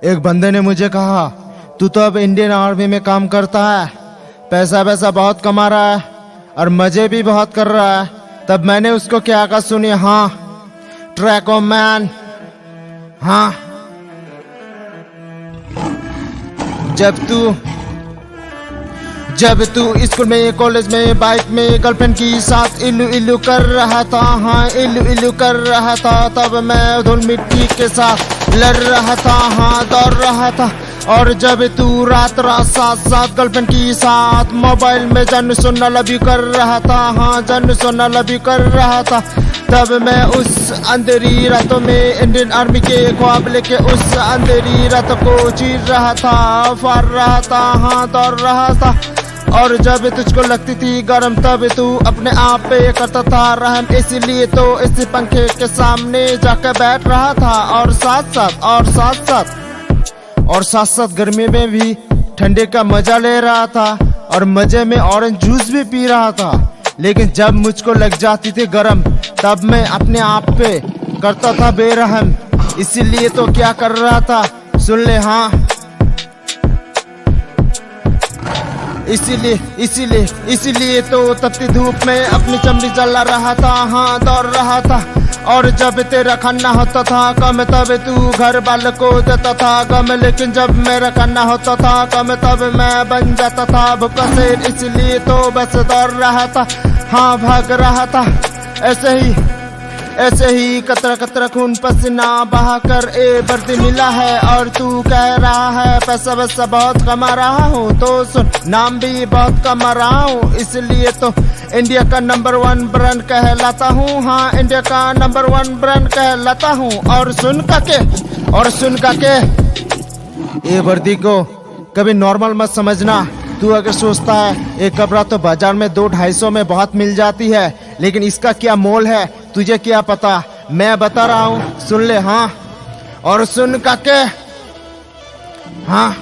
एक बंदे ने मुझे कहा, तू तो अब इंडियन आर्मी में काम करता है, पैसा वैसा बहुत कमा रहा है और मजे भी बहुत कर रहा है। तब मैंने उसको क्या कहा सुनी, हाँ ट्रैको मैन, हाँ जब तू स्कूल में कॉलेज में बाइक में गर्लफ्रेंड के साथ इल्लू इल्लू कर रहा था, हाँ इल्लू इल्लू कर रहा था, तब मैं धूल मिट्टी के साथ लड़ रहा था, हाँ दौड़ रहा था। और जब तू रात साथ गर्लफ्रेंड के साथ मोबाइल में जन सुनना लव कर रहा था, हाँ जन सुनना लव कर रहा था, तब मैं उस अंधेरी रातों में इंडियन आर्मी के ख्वाब लेके उस अंधेरी रातों को चीर रहा था, फाड़ रहा था, हाँ दौड़ रहा था। और जब तुझको लगती थी गरम तब तू अपने आप पे करता था रहम, इसीलिए तो इस पंखे के सामने जाकर बैठ रहा था। और साथ साथ गर्मी में भी ठंडे का मजा ले रहा था और मजे में ऑरेंज जूस भी पी रहा था। लेकिन जब मुझको लग जाती थी गरम तब मैं अपने आप पे करता था बेरहम, इसीलिए तो क्या कर रहा था सुन ले, हाँ इसीलिए तो तपती धूप में अपनी चमड़ी जला रहा था, हाँ दौड़ रहा था। और जब तेरा खाना होता था कम तब तू घर वाले को देता था गम, लेकिन जब मेरा खाना होता था कम तब मैं बन जाता था भूखा शेर, इसलिए तो बस दौड़ रहा था, हाँ भाग रहा था। ऐसे ही कतरा कतरा खून पसीना बहा कर ए वर्दी मिला है। और तू कह रहा है पैसा वैसा बहुत कमा रहा हूँ, तो सुन नाम भी बहुत कमा रहा हूँ, इसलिए तो इंडिया का नंबर 1 ब्रांड कहलाता हूँ, हाँ इंडिया का नंबर 1 ब्रांड कहलाता हूँ। और सुन काके ये वर्दी को कभी नॉर्मल मत समझना। तू अगर सोचता है एक कपड़ा तो बाजार में 200-250 में बहुत मिल जाती है, लेकिन इसका क्या मोल है तुझे क्या पता, मैं बता रहा हूँ सुन ले, हाँ और सुन काके, हाँ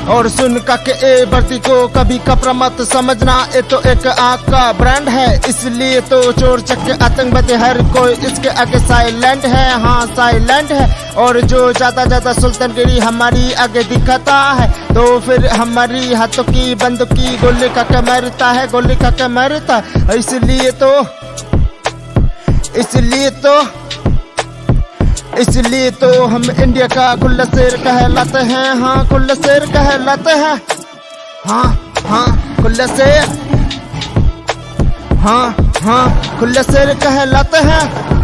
और सुन काके ए वर्दी को कभी कपड़ा मत समझना, ये तो एक आँख का ब्रांड है, इसलिए तो चोर चक्के आतंकवादी हर कोई इसके आगे साइलेंट है, हाँ साइलेंट है। और जो ज्यादा सुल्तानगिरी हमारी आगे दिखाता है तो फिर हमारी हाथों की बंदूक की गोली खाके मरता है, गोली खाके मरता है। इसलिए तो हम इंडिया का खुला शेर कहलाते हैं, हाँ खुला शेर कहलाते हैं, हाँ खुला शेर, हाँ खुला शेर कहलाते हैं।